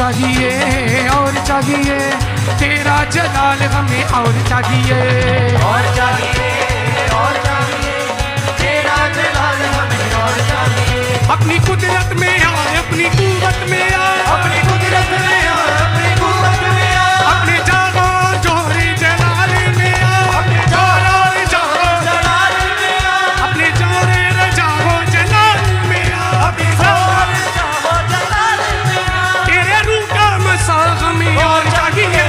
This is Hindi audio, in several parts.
चाहिए तेरा जलाल हमें और चाहिए तेरा जलाल हमें और चाहिए। अपनी कुदरत में आए अपनी कुव्वत में आए अपनी कुदरत में आए अपनी कुव्वत में आए अपने जागो जोरे जलाल में आए अपने जोरे जलाल में आए अपने जोरे जागो जलाल में आए अपने जोरे जागो जलाल में आए तेरे रूह का मसा हमें और चाहिए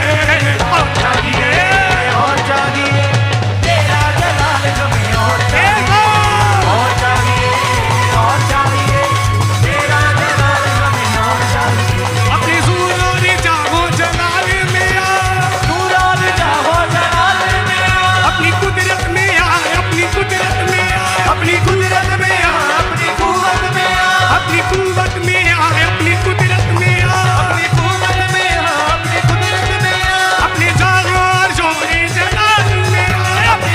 तेरा जलाल हमें और चाहिए तेरा जलाल हमें और चाहिए। अपने ज़ूर और जागो जलाल में आए दूर और जागो जलाल में आए अपनी कुदरत में आए अपनी कुदरत में आए अपनी कुदरत में आए अपनी कुव्वत में आए अपनी कुव्वत में आए अपनी कुदरत में आए अपनी कुव्वत में आए अपनी कुदरत में आए अपने जागो और जोरे जलाल में आए अपने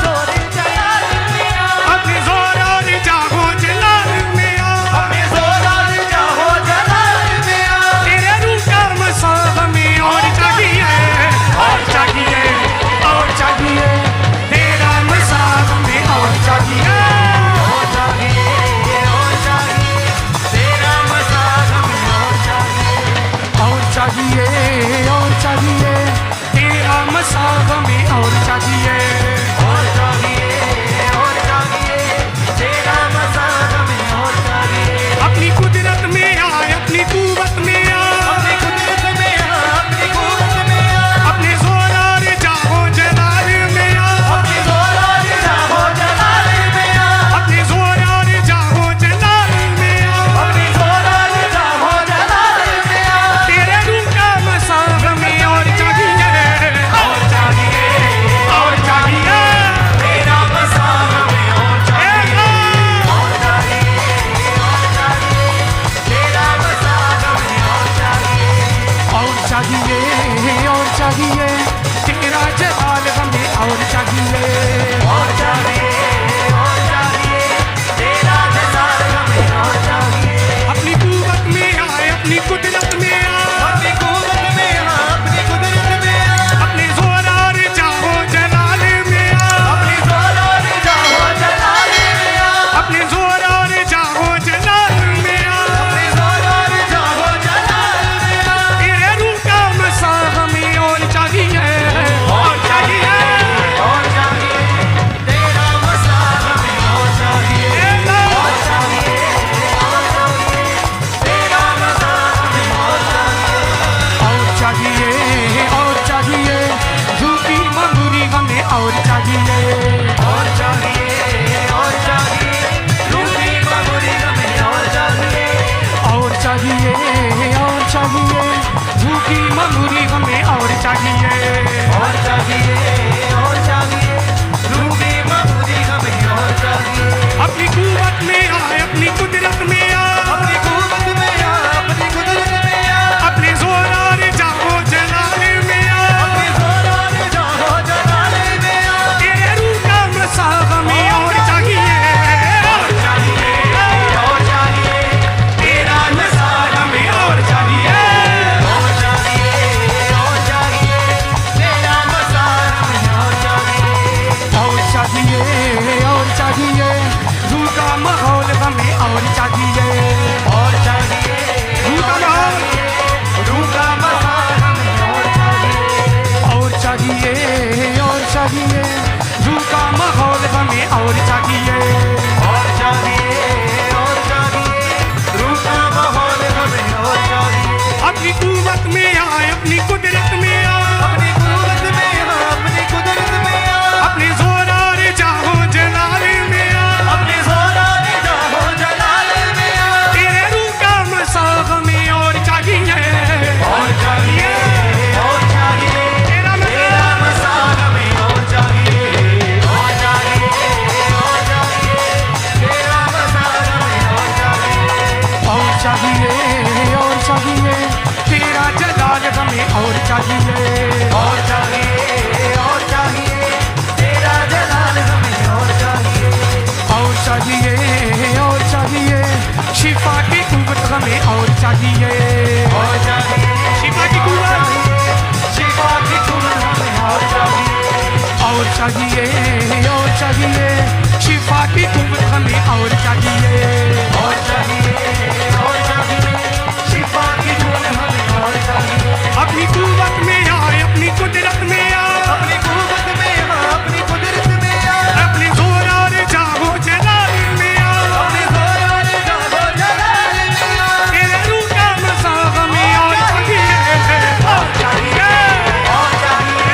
जोरे जलाल में आए अपने ज़ोर और जागो जलाल में आए अपने जोर और जागो जलाल में आए तेरे रूह का मसा हमें और चाहिए तेरा मसा हमें और चाहिए तेरा मसा हमें और चाहिए। तेरा मसा हमें और चाहिए तेरा मसा हमें और चाहिए। अपनी कुदरत में आए अपनी कुव्वत में आए अपनी कुदरत में आए अपनी कुव्वत में आए अपने ज़ोर और जागो जलाल में आए अपने जोर और जागो जलाल में आए अपने ज़ोर और जागो जलाल में आए अपने जोर और जागो जलाल में आए तेरे रूह का मसा हमें और चाहिए तेरा मसा हमें और चाहिए तेरा मसा हमें और चाहिए। और चाहिए तेरा जलाल हमें और चाहिए तेरा जलाल हमें और चाहिए। अपनी कुव्वत में आए अपनी कुदरत में आए अपनी कुव्वत में आए अपनी कुदरत में आए अपने ज़ोर और जागो जलाल में आए अपनी जोर और जागो जलाल में आए अपने ज़ोर और जागो जलाल में आए अपनी जोर और जागो जलाल में आए तेरे रूह का मसा हमें और चाहिए तेरा मसा हमें और चाहिए तेरा मसा हमें और चाहिए। झूठी मंगूरी हमें और चाहिए रूठी मगुरी हमें और चाहिए झूठी मंगूरी हमें और चाहिए रूठी मगुरी हमें और चाहिए। अपनी कुव्वत में आए अपनी कुदरत में आए अपनी कुव्वत में आए अपनी कुदरत में आए अपने ज़ोर और जागो जलाल में आए अपने जोर और जागो जलाल में आए तेरे रूह का मसा हमें और चाहिए तेरा मसा हमें और चाहिए तेरा मसा हमें और चाहिए। रूह का माहौल हमें और चाहिए और चाहिए रूह का माहौल रूह का माहौल हमें और चाहिए और चाहिए रूह का माहौल हमें और चाहिए रूह का माहौल हमें और चाहिए। अपनी कुव्वत में आए अपनी कुदरत में आए अपनी कुव्वत में आए अपनी कुदरत में आए अपने ज़ोर और जागो जलाल में आए अपने जोर और जागो जलाल में आए तेरे रूह का मसा हमें और चाहिए तेरा तेरा मसा हमें और चाहिए तेरा मसा हमें और चाहिए। और चाहिए तेरा जलाल हमें और चाहिए तेरा जलाल हमें और चाहिए। और चाहिए शिफा की कुव्वत हमें और चाहिए। और चाहिए शिफा की कुव्वत, शिफा की कुव्वत हमें और चाहिए। और चाहिए, और चाहिए, शिफा की कुव्वत हमें और चाहिए। और चाहिए, और चाहिए, शिफा की कुव्वत हमें और चाहिए। अपनी कुव्वत में आए, अपनी कुदरत में आए, अपनी कुव्वत में आ, अपनी कुदरत में आ, अपने जोर और जागो जलाल में आए, अपने जोर और जागो जलाल में आ। तेरे रूह का मसा हमें और चाहिए। और चाहिए, और चाहिए,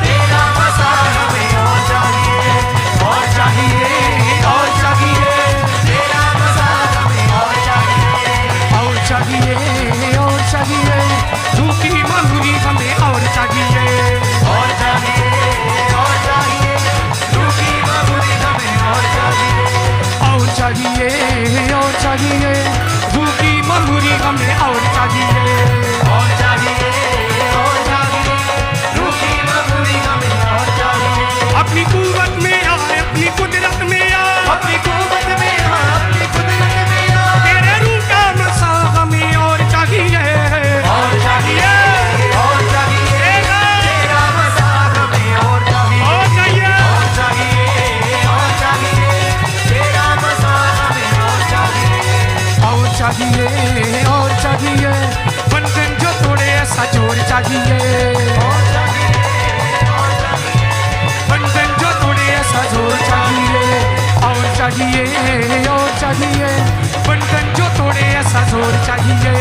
तेरा मसा हमें और चाहिए। और चाहिए, और चाहिए, तेरा मसा हमें और चाहिए। और चाहिए, और चाहिए, रूह की मधुरी हमें और चाहिए। और चाहिए, और चाहिए, रूह की मधुरी हमें और चाहिए। और चाहिए, और चाहिए, रूह की मधुरी हमें और चाहिए। और चाहिए, और चाहिए, रूह की मधुरी हमें और चाहिए। अपनी कुव्वत में आए, अपनी कुदरत में आए, अपनी कुव्वत में आ, अपनी कुदरत में आ। तेरे रूह का मसा हमें और चाहिए। और चाहिए, और चाहिए, तेरा मसा हमें और चाहिए। और चाहिए, और चाहिए, और चाहिए, तेरा मसा हमें और चाहिए। और चाहिए, और चाहिए, बंधन जो तोड़े ऐसा जोर चाहिए। और चाहिए, और चाहिए, बंधन जो तोड़े ऐसा जोर चाहिए। और चाहिए, और चाहिए, बंधन जो तोड़े ऐसा जोर चाहिए।